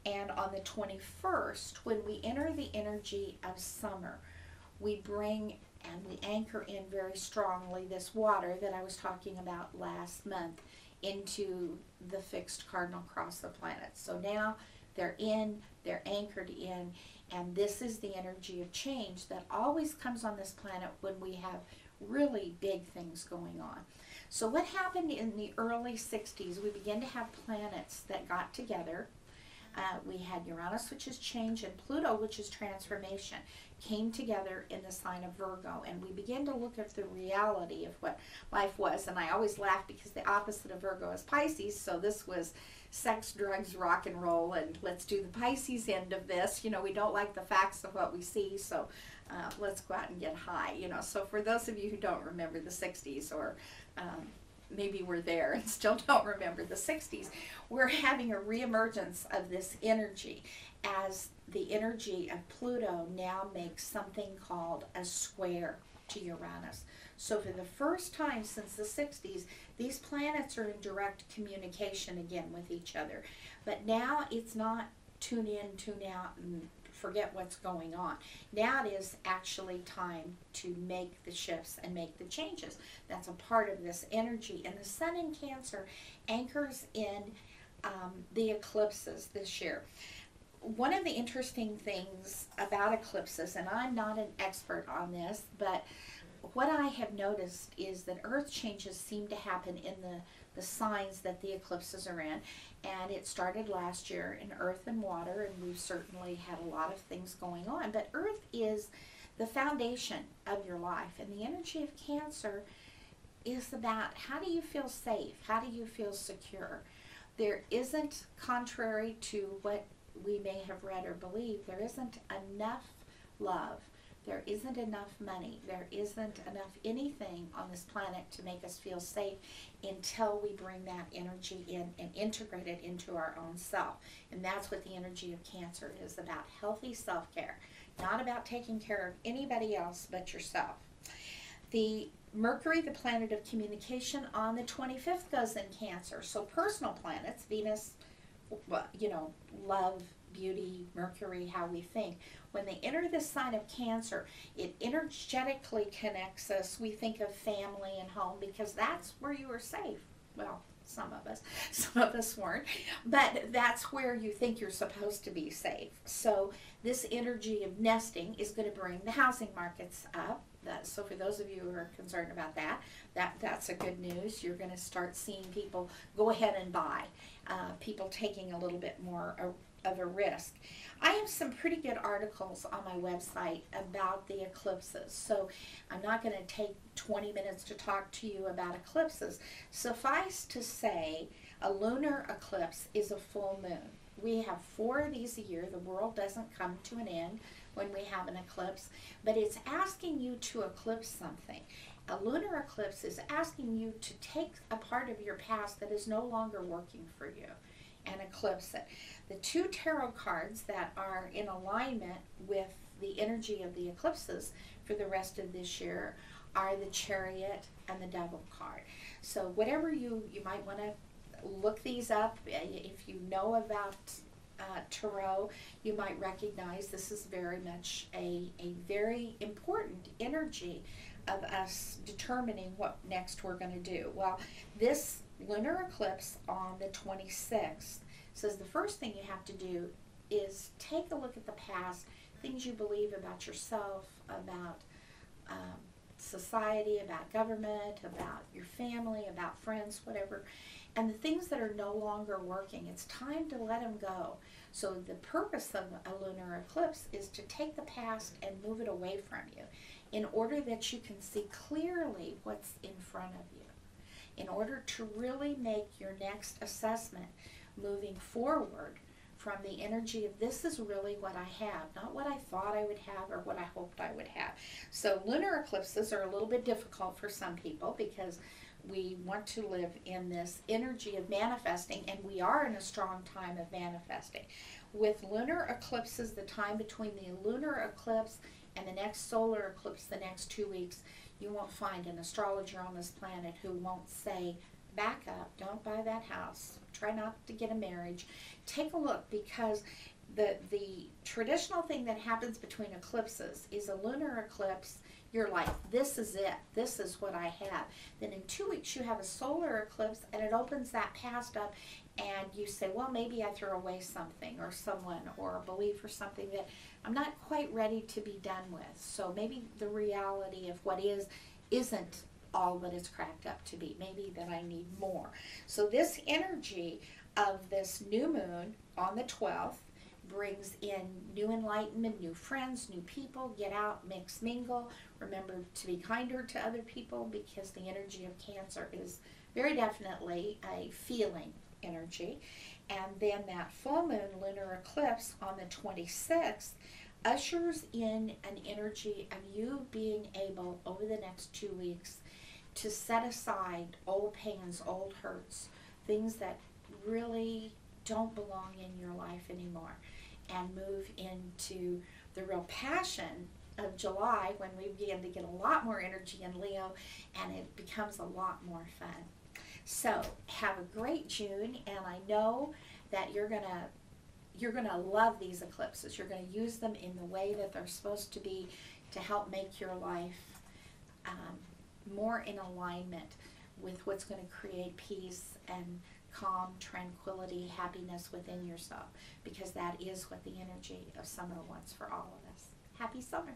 And on the 21st, when we enter the energy of summer, we bring and we anchor in very strongly this water that I was talking about last month into the fixed cardinal cross of planets. So now they're in, they're anchored in, and this is the energy of change that always comes on this planet when we have really big things going on. So what happened in the early 60s, we began to have planets that got together. We had Uranus, which is change, and Pluto, which is transformation, came together in the sign of Virgo, and we began to look at the reality of what life was. And I always laugh because the opposite of Virgo is Pisces, so this was sex, drugs, rock and roll, and let's do the Pisces end of this. You know, we don't like the facts of what we see, so let's go out and get high. You know, so for those of you who don't remember the 60s, or maybe we're there and still don't remember the 60s, we're having a reemergence of this energy as the energy of Pluto now makes something called a square to Uranus. So for the first time since the 60s, these planets are in direct communication again with each other. But now it's not tune in, tune out, and forget what's going on. Now it is actually time to make the shifts and make the changes. That's a part of this energy. And the Sun in Cancer anchors in the eclipses this year. One of the interesting things about eclipses, and I'm not an expert on this, but what I have noticed is that earth changes seem to happen in the signs that the eclipses are in. And it started last year in earth and water, and we've certainly had a lot of things going on. But earth is the foundation of your life, and the energy of Cancer is about how do you feel safe? How do you feel secure? There isn't, contrary to what we may have read or believed, there isn't enough love. There isn't enough money. There isn't enough anything on this planet to make us feel safe until we bring that energy in and integrate it into our own self. And that's what the energy of Cancer is about, healthy self-care, not about taking care of anybody else but yourself. The Mercury, the planet of communication, on the 25th goes in Cancer. So personal planets, Venus, well, you know, love, beauty, Mercury, how we think. When they enter the sign of Cancer, it energetically connects us. We think of family and home because that's where you are safe. Well, some of us weren't, but that's where you think you're supposed to be safe. So this energy of nesting is going to bring the housing markets up. So for those of you who are concerned about that's a good news. You're going to start seeing people go ahead and buy, people taking a little bit more of a risk. I have some pretty good articles on my website about the eclipses, so I'm not going to take 20 minutes to talk to you about eclipses. Suffice to say, a lunar eclipse is a full moon. We have 4 of these a year. The world doesn't come to an end when we have an eclipse, but it's asking you to eclipse something. A lunar eclipse is asking you to take a part of your past that is no longer working for you and eclipse it. The 2 tarot cards that are in alignment with the energy of the eclipses for the rest of this year are the Chariot and the Devil card. So whatever you might want to look these up. If you know about tarot, you might recognize this is very much a very important energy of us determining what next we're going to do. Well, this lunar eclipse on the 26th says the first thing you have to do is take a look at the past, things you believe about yourself, about society, about government, about your family, about friends, whatever, and the things that are no longer working. It's time to let them go. So the purpose of a lunar eclipse is to take the past and move it away from you in order that you can see clearly what's in front of you, in order to really make your next assessment moving forward from the energy of this is really what I have, not what I thought I would have or what I hoped I would have. So lunar eclipses are a little bit difficult for some people because we want to live in this energy of manifesting, and we are in a strong time of manifesting. With lunar eclipses, the time between the lunar eclipse and the next solar eclipse, the next 2 weeks, you won't find an astrologer on this planet who won't say back up. Don't buy that house. Try not to get a marriage. Take a look, because the traditional thing that happens between eclipses is a lunar eclipse. You're like, this is it. This is what I have. Then in 2 weeks you have a solar eclipse, and it opens that past up, and you say, well, maybe I threw away something or someone or a belief or something that I'm not quite ready to be done with. So maybe the reality of what is isn't all that it's cracked up to be. Maybe that I need more. So this energy of this new moon on the 12th brings in new enlightenment, new friends, new people. Get out, mix, mingle. Remember to be kinder to other people, because the energy of Cancer is very definitely a feeling energy. And then that full moon lunar eclipse on the 26th ushers in an energy of you being able over the next 2 weeks to set aside old pains, old hurts, things that really don't belong in your life anymore, and move into the real passion of July, when we begin to get a lot more energy in Leo, and it becomes a lot more fun. So have a great June, and I know that you're gonna love these eclipses. You're gonna use them in the way that they're supposed to be, to help make your life more in alignment with what's going to create peace and calm, tranquility, happiness within yourself, because that is what the energy of summer wants for all of us. Happy summer.